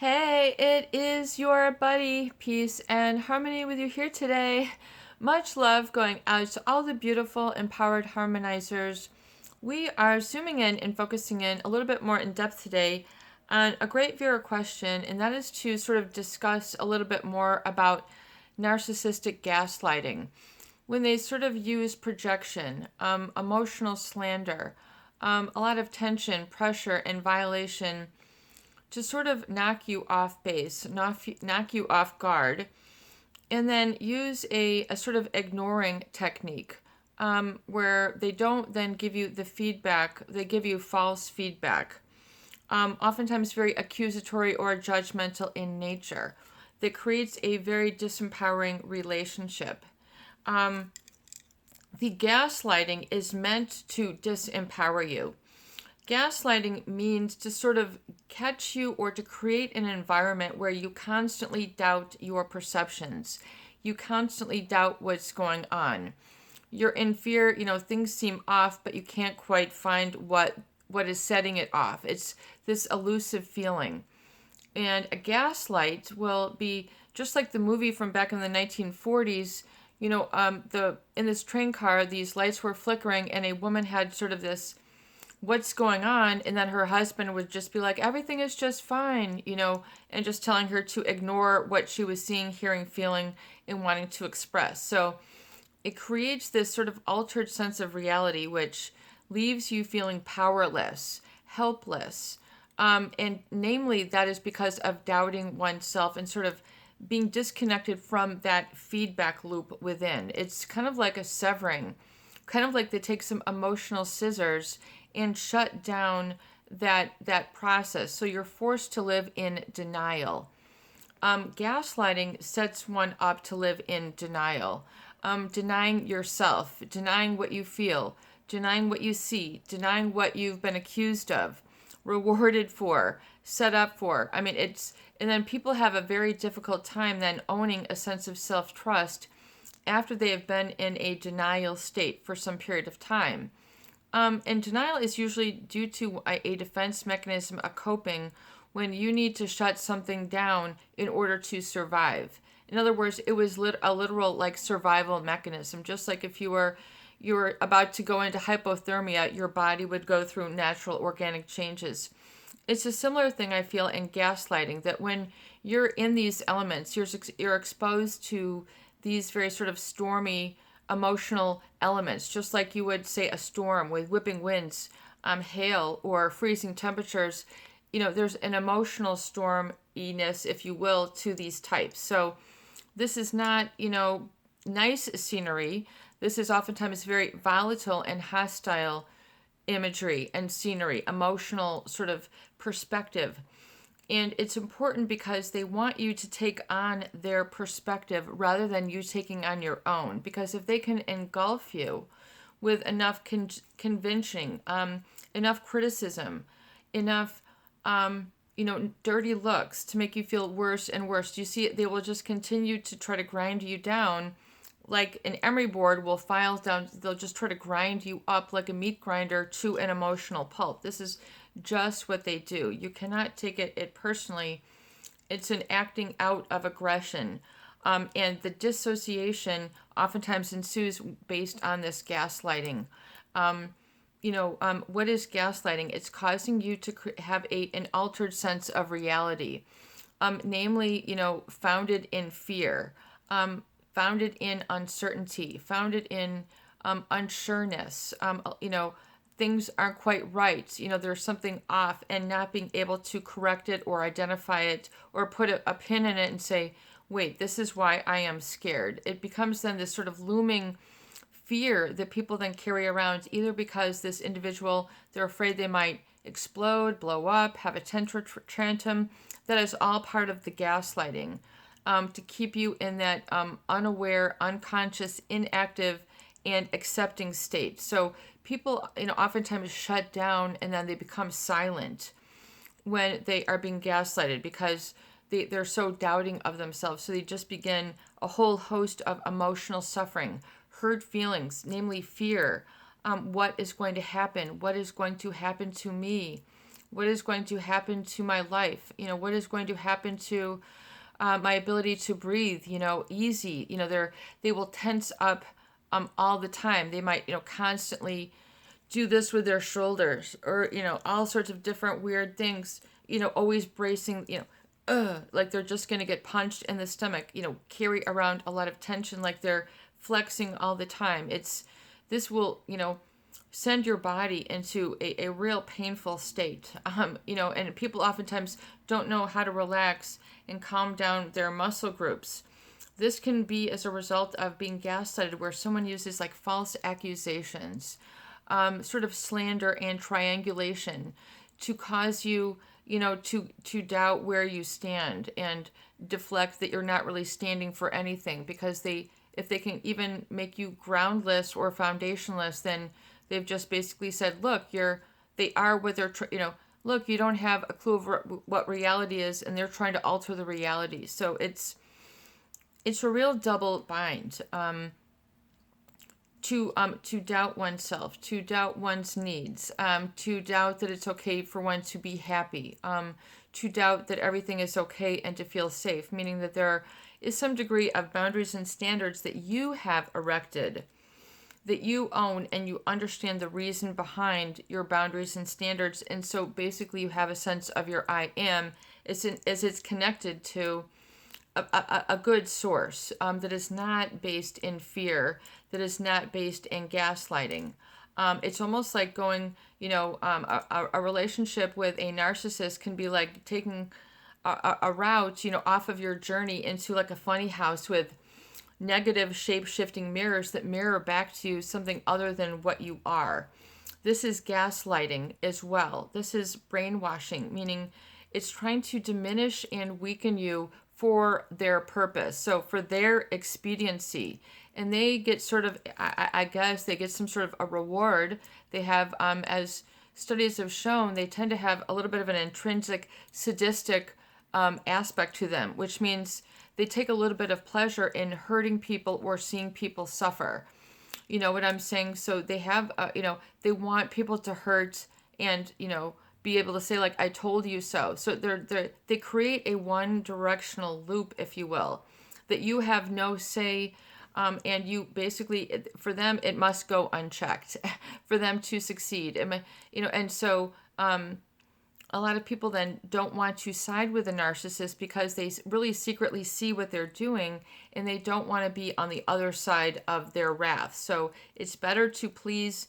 Hey, it is your buddy, Peace and Harmony with you here today. Much love going out to all the beautiful, empowered harmonizers. We are zooming in and focusing in a little bit more in depth today on a great viewer question, and that is to sort of discuss a little bit more about narcissistic gaslighting. When they sort of use projection, emotional slander, a lot of tension, pressure, and violation to sort of knock you off base, knock you off guard, and then use a sort of ignoring technique where they don't then give you the feedback, they give you false feedback, oftentimes very accusatory or judgmental in nature, that creates a very disempowering relationship. The gaslighting is meant to disempower you. Gaslighting means to sort of catch you or to create an environment where you constantly doubt your perceptions. You constantly doubt what's going on. You're in fear, things seem off, but you can't quite find what is setting it off. It's this elusive feeling. And a gaslight will be just like the movie from back in the 1940s. In this train car, these lights were flickering, and a woman had sort of this what's going on, and then her husband would just be like, everything is just fine, and just telling her to ignore what she was seeing, hearing, feeling, and wanting to express. So it creates this sort of altered sense of reality, which leaves you feeling powerless, helpless, and namely that is because of doubting oneself and sort of being disconnected from that feedback loop within. It's kind of like a severing, kind of like they take some emotional scissors and shut down that process. So you're forced to live in denial. Gaslighting sets one up to live in denial, denying yourself, denying what you feel, denying what you see, denying what you've been accused of, rewarded for, set up for. And then people have a very difficult time then owning a sense of self-trust after they have been in a denial state for some period of time. And denial is usually due to a defense mechanism, a coping, when you need to shut something down in order to survive. In other words, it was a literal like survival mechanism. Just like if you were about to go into hypothermia, your body would go through natural organic changes. It's a similar thing I feel in gaslighting, that when you're in these elements, you're exposed to these very sort of stormy emotional elements, just like you would say a storm with whipping winds, hail, or freezing temperatures. There's an emotional storminess, if you will, to these types. So this is not, nice scenery. This is oftentimes very volatile and hostile imagery and scenery, emotional sort of perspective. And it's important because they want you to take on their perspective rather than you taking on your own. Because if they can engulf you with enough convincing, enough criticism, enough, dirty looks to make you feel worse and worse, you see, they will just continue to try to grind you down. Like an emery board will file down, they'll just try to grind you up like a meat grinder to an emotional pulp. This is just what they do. You cannot take it personally. It's an acting out of aggression. And the dissociation oftentimes ensues based on this gaslighting. What is gaslighting? It's causing you to have an altered sense of reality, namely, founded in fear, founded in uncertainty, founded in unsureness, things aren't quite right, there's something off, and not being able to correct it or identify it or put a pin in it and say, wait, this is why I am scared. It becomes then this sort of looming fear that people then carry around, either because this individual, they're afraid they might explode, blow up, have a tantrum. That is all part of the gaslighting, to keep you in that unaware, unconscious, inactive, and accepting state. So people, oftentimes shut down and then they become silent when they are being gaslighted because they're so doubting of themselves. So they just begin a whole host of emotional suffering, hurt feelings, namely fear. What is going to happen? What is going to happen to me? What is going to happen to my life? What is going to happen to my ability to breathe, easy. They will tense up all the time. They might, constantly do this with their shoulders, or, all sorts of different weird things, always bracing, like they're just going to get punched in the stomach, carry around a lot of tension, like they're flexing all the time. This will, send your body into a real painful state. And people oftentimes don't know how to relax and calm down their muscle groups. This can be as a result of being gaslighted, where someone uses like false accusations, sort of slander and triangulation to cause you, to doubt where you stand and deflect that you're not really standing for anything, because if they can even make you groundless or foundationless, then they've just basically said, look, they are what they're, look, you don't have a clue of what reality is, and they're trying to alter the reality. So it's a real double bind, to doubt oneself, to doubt one's needs, to doubt that it's okay for one to be happy, to doubt that everything is okay and to feel safe, meaning that there is some degree of boundaries and standards that you have erected, that you own, and you understand the reason behind your boundaries and standards. And so basically you have a sense of your I am as it's connected to a good source, that is not based in fear, that is not based in gaslighting. It's almost like going, a relationship with a narcissist can be like taking a route, off of your journey into like a funny house with negative shape-shifting mirrors that mirror back to you something other than what you are. This is gaslighting as well. This is brainwashing, meaning it's trying to diminish and weaken you for their purpose, so for their expediency. And they get sort of, I guess, they get some sort of a reward. They have, as studies have shown, they tend to have a little bit of an intrinsic sadistic aspect to them, which means they take a little bit of pleasure in hurting people or seeing people suffer. You know what I'm saying? So they have, they want people to hurt and, be able to say, like, I told you so. So they create a one-directional loop, if you will, that you have no say, and you basically, for them, it must go unchecked for them to succeed. And so a lot of people then don't want to side with a narcissist because they really secretly see what they're doing, and they don't want to be on the other side of their wrath. So it's better to please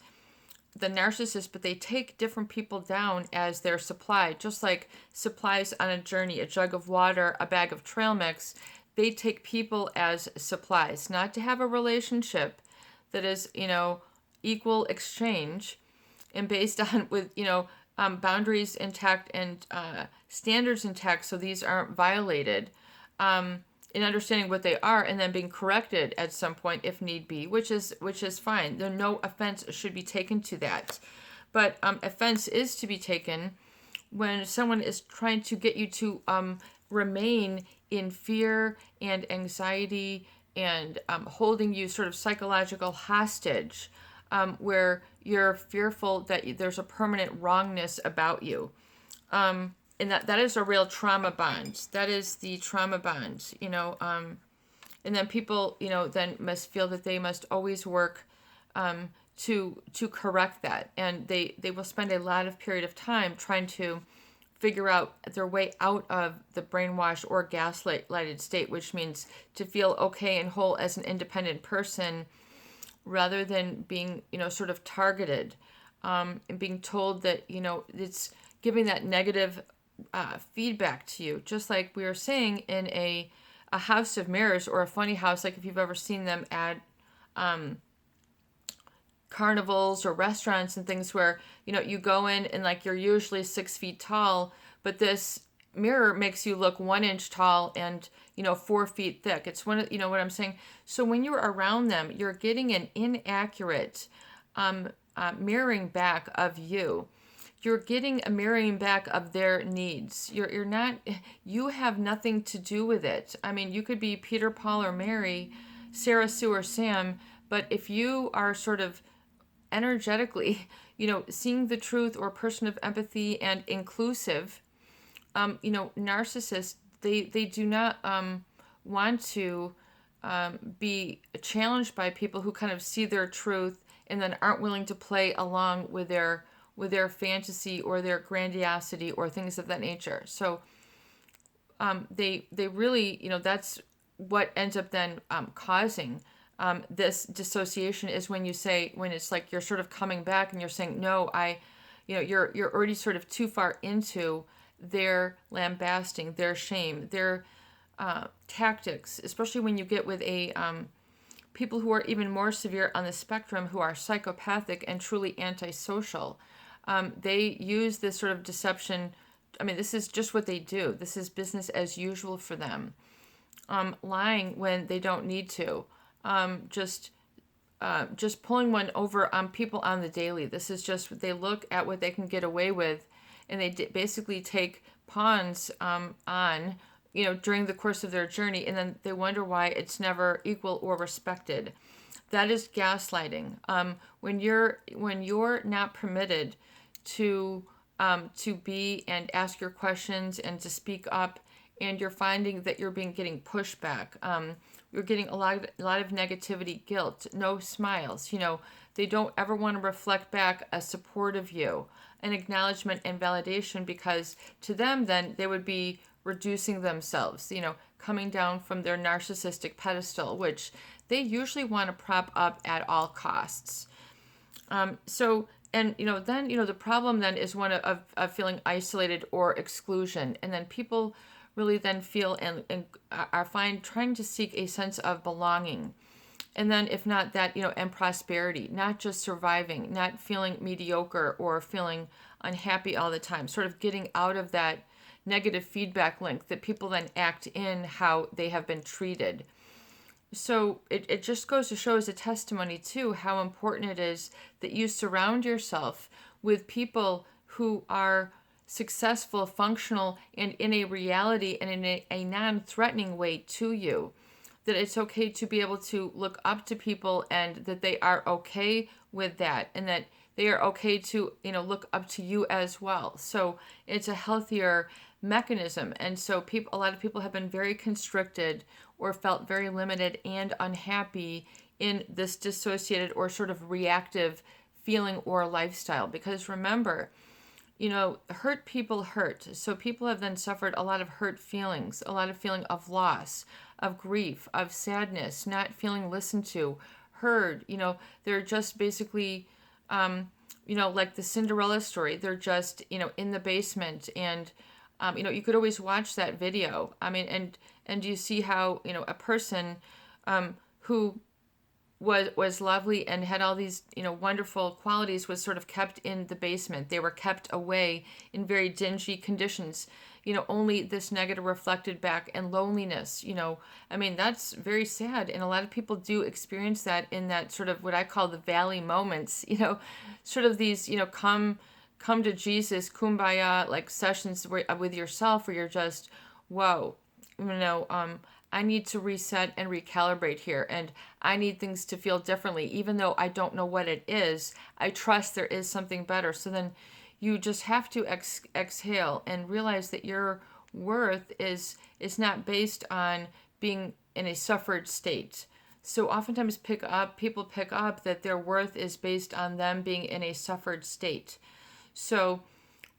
the narcissist, but they take different people down as their supply, just like supplies on a journey, a jug of water, a bag of trail mix. They take people as supplies, not to have a relationship that is, equal exchange and based on with, boundaries intact and standards intact, so these aren't violated, in understanding what they are and then being corrected at some point if need be, which is fine. There no offense should be taken to that, but offense is to be taken when someone is trying to get you to remain in fear and anxiety and holding you sort of psychological hostage, where you're fearful that there's a permanent wrongness about you. And that is a real trauma bond. That is the trauma bond, and then people, then must feel that they must always work to correct that. And they will spend a lot of period of time trying to figure out their way out of the brainwashed or gaslighted state, which means to feel okay and whole as an independent person, rather than being, sort of targeted, and being told that, it's giving that negative feedback to you. Just like we were saying in a house of mirrors or a funny house, like if you've ever seen them at carnivals or restaurants and things where, you go in and like you're usually 6 feet tall, but this mirror makes you look 1 inch tall and 4 feet thick. It's one of, what I'm saying. So when you're around them, you're getting an inaccurate mirroring back of you. You're getting a mirroring back of their needs. You're not, you have nothing to do with it. I mean, you could be Peter, Paul, or Mary, Sarah, Sue, or Sam, but if you are sort of energetically, seeing the truth, or person of empathy and inclusive, narcissists, they do not want to be challenged by people who kind of see their truth and then aren't willing to play along with their fantasy or their grandiosity or things of that nature. So they really, that's what ends up then causing this dissociation, is when it's like you're sort of coming back and you're saying, no, you're already sort of too far into their lambasting, their shame, their tactics, especially when you get with people who are even more severe on the spectrum, who are psychopathic and truly antisocial. They use this sort of deception. I mean, this is just what they do. This is business as usual for them. Lying when they don't need to. Just pulling one over on people on the daily. This is just, they look at what they can get away with, and they basically take pawns on, during the course of their journey, and then they wonder why it's never equal or respected. That is gaslighting. When you're not permitted to be and ask your questions and to speak up, and you're finding that you're getting pushback. You're getting a lot of negativity, guilt, no smiles. They don't ever want to reflect back a support of you, an acknowledgement and validation, because to them then they would be reducing themselves, coming down from their narcissistic pedestal, which they usually want to prop up at all costs. Then, the problem then is one of feeling isolated or exclusion. And then people really then feel and are trying to seek a sense of belonging. And then if not that, and prosperity, not just surviving, not feeling mediocre or feeling unhappy all the time, sort of getting out of that negative feedback link that people then act in how they have been treated. So it just goes to show as a testimony too how important it is that you surround yourself with people who are successful, functional, and in a reality and in a non-threatening way to you. That it's okay to be able to look up to people, and that they are okay with that, and that they are okay to, look up to you as well. So it's a healthier mechanism. And so a lot of people have been very constricted or felt very limited and unhappy in this dissociated or sort of reactive feeling or lifestyle. Because remember, hurt people hurt. So people have then suffered a lot of hurt feelings, a lot of feeling of loss, of grief, of sadness, not feeling listened to, heard. They're just basically, like the Cinderella story. They're just, in the basement, and you could always watch that video. I mean, and you see how, a person who was lovely and had all these, wonderful qualities was sort of kept in the basement. They were kept away in very dingy conditions. Only this negative reflected back, and loneliness, I mean, that's very sad. And a lot of people do experience that in that sort of what I call the valley moments, sort of these, come to Jesus, kumbaya, like sessions with yourself, where you're just, whoa, I need to reset and recalibrate here, and I need things to feel differently. Even though I don't know what it is, I trust there is something better. So then you just have to exhale and realize that your worth is not based on being in a suffered state. So oftentimes people pick up that their worth is based on them being in a suffered state. So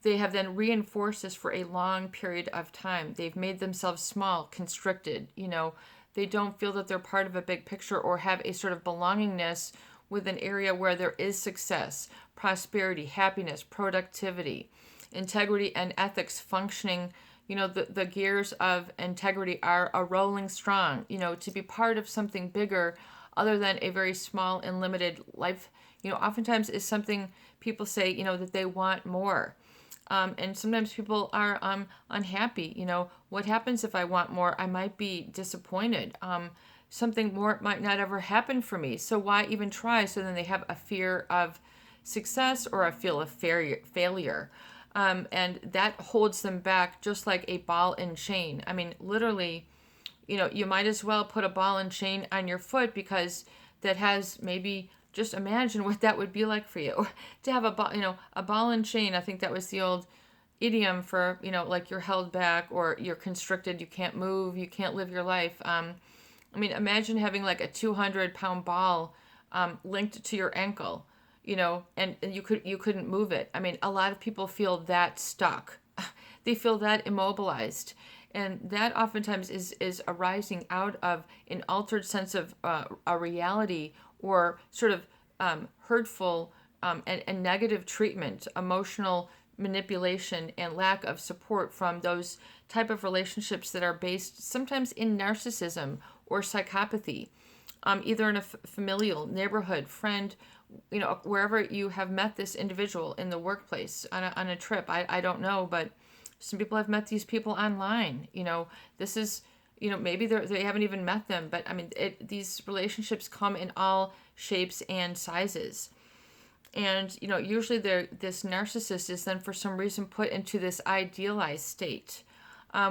they have then reinforced this for a long period of time. They've made themselves small, constricted. They don't feel that they're part of a big picture or have a sort of belongingness with an area where there is success, prosperity, happiness, productivity, integrity, and ethics functioning. The gears of integrity are a rolling strong, to be part of something bigger other than a very small and limited life, oftentimes is something people say, that they want more. And sometimes people are unhappy. What happens if I want more? I might be disappointed. Something more might not ever happen for me. So why even try? So then they have a fear of success or a feel of failure. And that holds them back just like a ball and chain. I mean, literally, you might as well put a ball and chain on your foot, because that has maybe just imagine what that would be like for you to have a ball and chain. I think that was the old idiom for, like you're held back or you're constricted, you can't move, you can't live your life. I mean, imagine having like a 200-pound ball linked to your ankle, and you couldn't move it. I mean, a lot of people feel that stuck. They feel that immobilized. And that oftentimes is arising out of an altered sense of a reality, or sort of hurtful and negative treatment, emotional manipulation, and lack of support from those type of relationships that are based sometimes in narcissism or psychopathy, either in a familial, neighborhood, friend, wherever you have met this individual, in the workplace, on a trip. I don't know, but some people have met these people online. This is, maybe they haven't even met them, but I mean, these relationships come in all shapes and sizes. And, usually this narcissist is then for some reason put into this idealized state,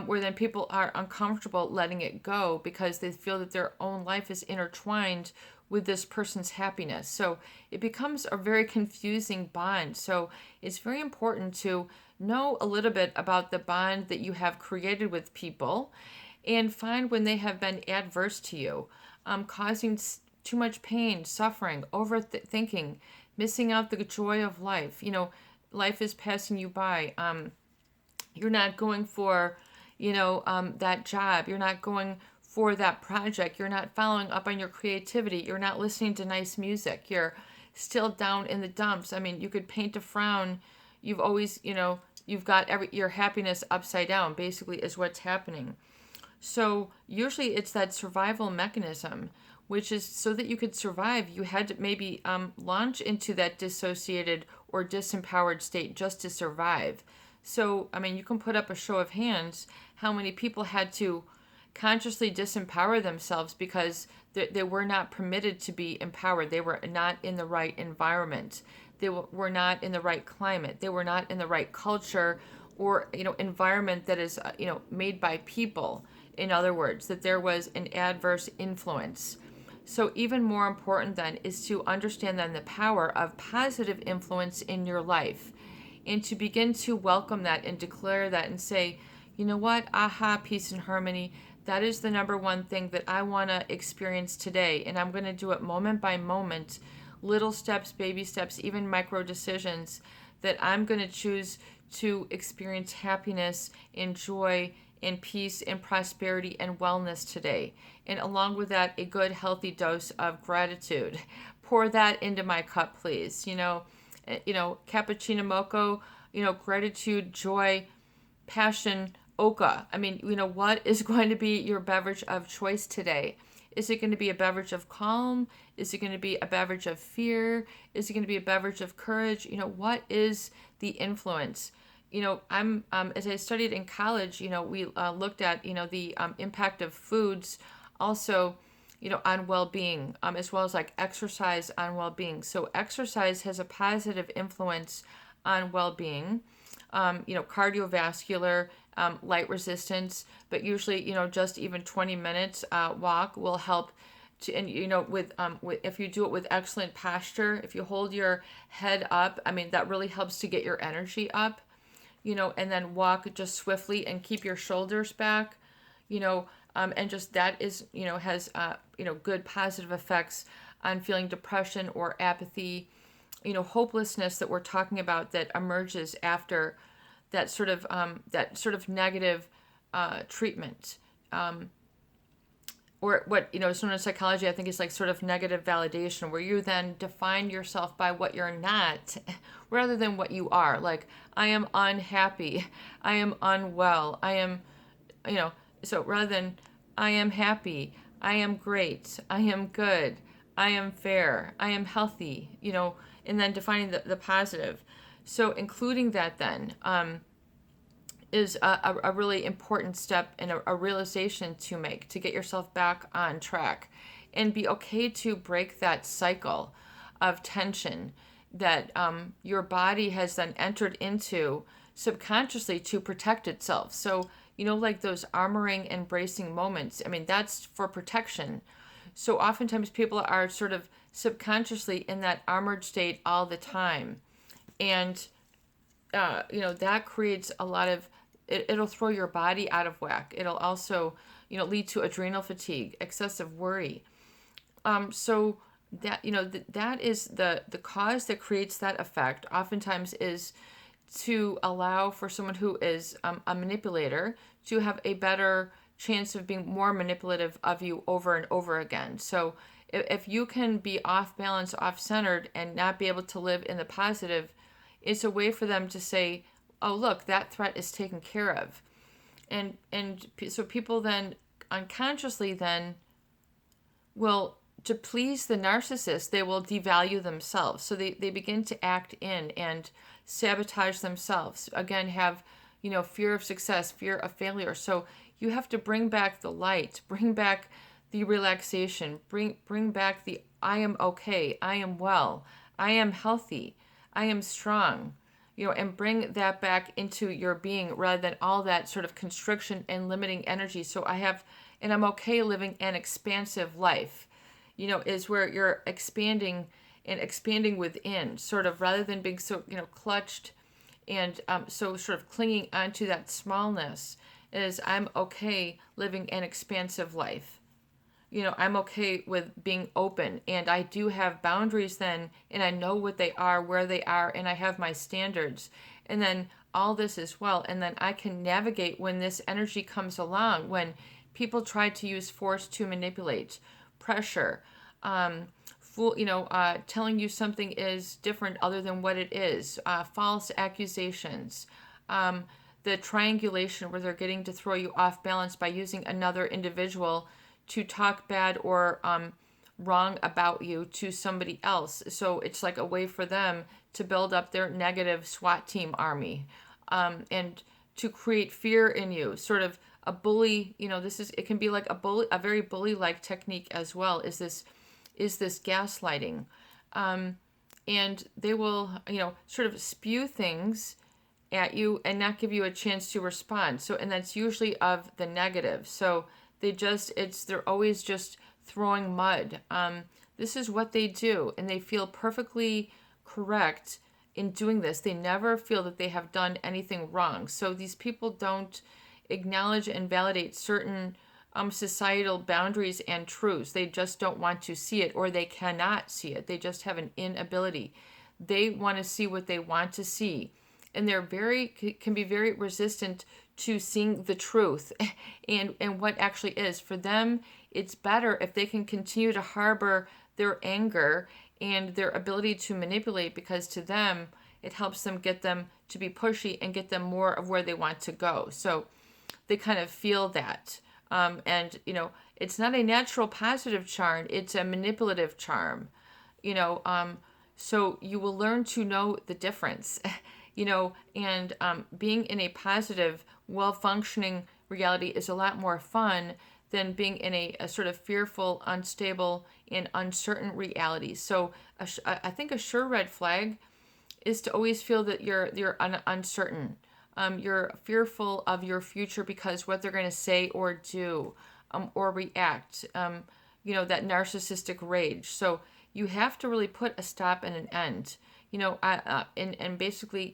where then people are uncomfortable letting it go because they feel that their own life is intertwined with this person's happiness. So it becomes a very confusing bond. So it's very important to know a little bit about the bond that you have created with people, and find when they have been adverse to you, causing too much pain, suffering, overthinking, missing out the joy of life. Life is passing you by. You're not going for, that job. You're not going for that project. You're not following up on your creativity. You're not listening to nice music. You're still down in the dumps. I mean, you could paint a frown. You've always, you've got your happiness upside down, basically, is what's happening. So usually it's that survival mechanism, which is so that you could survive, you had to maybe launch into that dissociated or disempowered state just to survive. So, I mean, you can put up a show of hands how many people had to consciously disempower themselves because they were not permitted to be empowered. They were not in the right environment. They were not in the right climate. They were not in the right culture or, environment that is, made by people. In other words, that there was an adverse influence. So even more important then is to understand then the power of positive influence in your life, and to begin to welcome that and declare that and say, you know what, aha, peace and harmony, that is the number one thing that I want to experience today. And I'm going to do it moment by moment, little steps, baby steps, even micro decisions, that I'm going to choose to experience happiness and joy and peace and prosperity and wellness today. And along with that, a good healthy dose of gratitude. Pour that into my cup, please. Cappuccino mocha, gratitude, joy, passion, oka. I mean, what is going to be your beverage of choice today? Is it going to be a beverage of calm? Is it going to be a beverage of fear? Is it going to be a beverage of courage? What is the influence? I'm as I studied in college, we looked at, the impact of foods also, on well-being, as well as like exercise on well-being. So exercise has a positive influence on well-being, cardiovascular, light resistance, but usually, just even 20 minutes walk will help to, and with if you do it with excellent posture, if you hold your head up, I mean, that really helps to get your energy up, and then walk just swiftly and keep your shoulders back, and just that is, has, good positive effects on feeling depression or apathy, hopelessness that we're talking about that emerges after that sort of negative treatment. Or what, is known in psychology, I think is like sort of negative validation, where you then define yourself by what you're not rather than what you are. Like, I am unhappy, I am unwell, I am, so rather than I am happy, I am great, I am good, I am fair, I am healthy, and then defining the positive. So including that then, is a really important step and a realization to make to get yourself back on track, and be okay to break that cycle of tension that your body has then entered into subconsciously to protect itself. So, like those armoring and bracing moments, I mean, that's for protection. So oftentimes people are sort of subconsciously in that armored state all the time. And, that creates a lot of, it'll throw your body out of whack. It'll also, lead to adrenal fatigue, excessive worry. So that, that is the cause that creates that effect oftentimes is to allow for someone who is a manipulator to have a better chance of being more manipulative of you over and over again. So if you can be off balance, off centered, and not be able to live in the positive, it's a way for them to say, oh, look, that threat is taken care of. And so people then unconsciously then will, to please the narcissist, they will devalue themselves. So they begin to act in and sabotage themselves. Again, have, fear of success, fear of failure. So you have to bring back the light, bring back the relaxation, bring back the I am okay, I am well, I am healthy, I am strong, and bring that back into your being rather than all that sort of constriction and limiting energy. So and I'm okay living an expansive life, is where you're expanding and expanding within, sort of, rather than being so, clutched and so sort of clinging onto that smallness, is I'm okay living an expansive life. I'm okay with being open, and I do have boundaries then, and I know what they are, where they are, and I have my standards. And then all this as well. And then I can navigate when this energy comes along, when people try to use force to manipulate, pressure, telling you something is different other than what it is, false accusations, the triangulation where they're getting to throw you off balance by using another individual to talk bad or wrong about you to somebody else. So it's like a way for them to build up their negative SWAT team army, and to create fear in you, sort of a bully. It can be like a very bully-like technique as well. Is this gaslighting? And they will, sort of spew things at you and not give you a chance to respond. So, and that's usually of the negative. So they're always just throwing mud. This is what they do, and they feel perfectly correct in doing this. They never feel that they have done anything wrong. So these people don't acknowledge and validate certain societal boundaries and truths. They just don't want to see it, or they cannot see it. They just have an inability. They want to see what they want to see, and can be very resistant to seeing the truth and what actually is. For them, it's better if they can continue to harbor their anger and their ability to manipulate, because to them, it helps them get them to be pushy and get them more of where they want to go. So they kind of feel that. And, it's not a natural positive charm, it's a manipulative charm, so you will learn to know the difference, and being in a positive, well-functioning reality is a lot more fun than being in a sort of fearful, unstable, and uncertain reality. So I think a sure red flag is to always feel that you're uncertain. You're fearful of your future because what they're going to say or do, or react, that narcissistic rage. So you have to really put a stop and an end. And basically,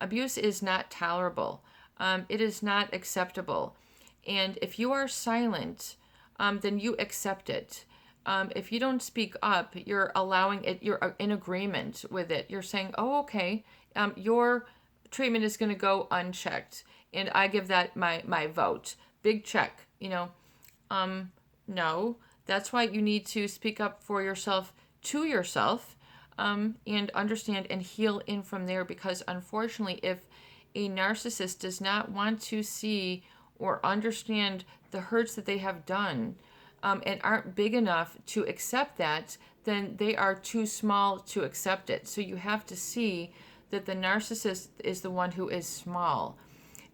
abuse is not tolerable. It is not acceptable. And if you are silent, then you accept it. If you don't speak up, you're allowing it, you're in agreement with it. You're saying, oh, okay, your treatment is going to go unchecked, and I give that my vote. Big check, no, that's why you need to speak up for yourself, to yourself, and understand and heal in from there. Because unfortunately, if a narcissist does not want to see or understand the hurts that they have done, and aren't big enough to accept that, then they are too small to accept it. So you have to see that the narcissist is the one who is small,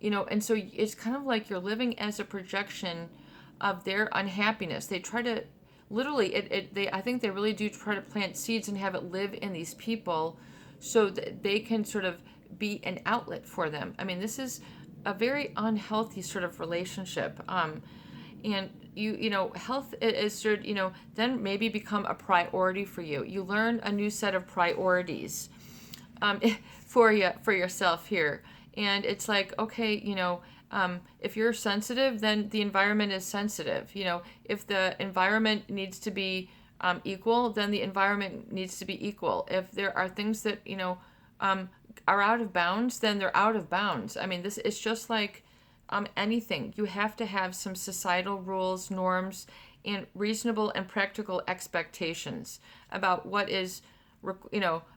and so it's kind of like you're living as a projection of their unhappiness. They try to literally, I think they really do try to plant seeds and have it live in these people so that they can sort of be an outlet for them. I mean, this is a very unhealthy sort of relationship. And health is should, then maybe become a priority for you. You learn a new set of priorities um, for yourself here. And it's like, okay, if you're sensitive, then the environment is sensitive. If the environment needs to be equal, then the environment needs to be equal. If there are things that, um, are out of bounds, then they're out of bounds. I mean, this is just like anything. You have to have some societal rules, norms, and reasonable and practical expectations about what is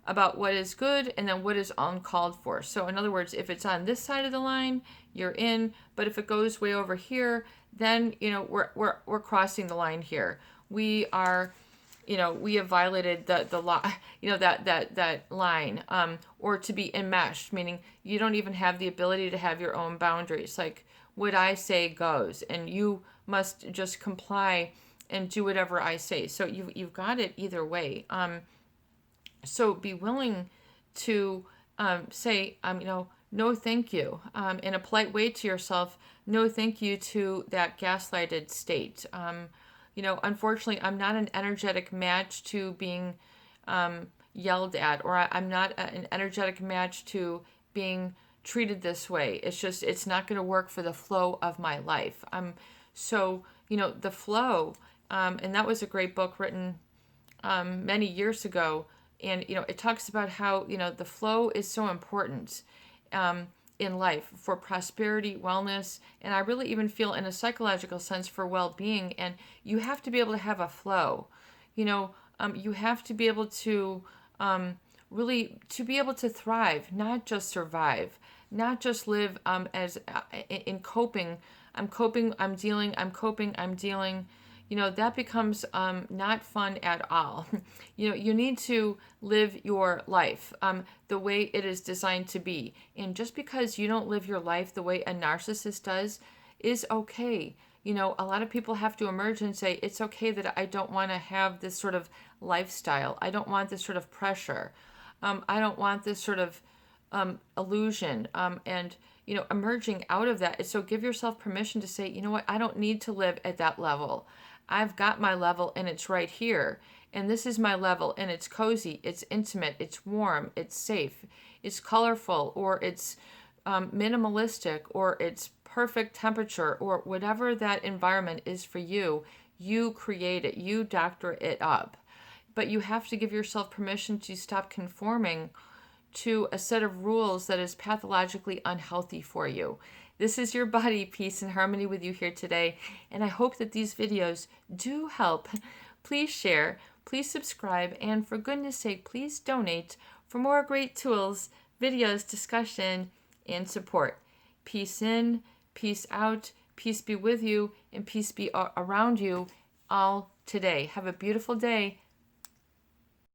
about what is good and then what is uncalled for. So in other words, if it's on this side of the line, you're in, but if it goes way over here, then we're crossing the line here. We are, we have violated the law, that line, or to be enmeshed, meaning you don't even have the ability to have your own boundaries. Like what I say goes, and you must just comply and do whatever I say. So you've got it either way. So be willing to say, no, thank you, in a polite way to yourself. No, thank you to that gaslighted state. Unfortunately, I'm not an energetic match to being yelled at, or I'm not an energetic match to being treated this way. It's not going to work for the flow of my life. So, the flow, and that was a great book written many years ago. And, it talks about how, the flow is so important in life for prosperity, wellness, and I really even feel in a psychological sense for well-being. And you have to be able to have a flow. You have to be able to really to be able to thrive, not just survive, not just live as in coping. I'm coping, I'm dealing, I'm coping, I'm dealing. That becomes not fun at all. You need to live your life the way it is designed to be. And just because you don't live your life the way a narcissist does is okay. A lot of people have to emerge and say, it's okay that I don't want to have this sort of lifestyle. I don't want this sort of pressure. I don't want this sort of illusion. And emerging out of that. So give yourself permission to say, you know what, I don't need to live at that level. I've got my level and it's right here. And this is my level and it's cozy, it's intimate, it's warm, it's safe, it's colorful, or it's minimalistic, or it's perfect temperature, or whatever that environment is for you. You create it, you doctor it up. But you have to give yourself permission to stop conforming to a set of rules that is pathologically unhealthy for you. This is your body, peace and harmony with you here today, and I hope that these videos do help. Please share, please subscribe, and for goodness sake, please donate for more great tools, videos, discussion, and support. Peace in, peace out, peace be with you, and peace be around you all today. Have a beautiful day.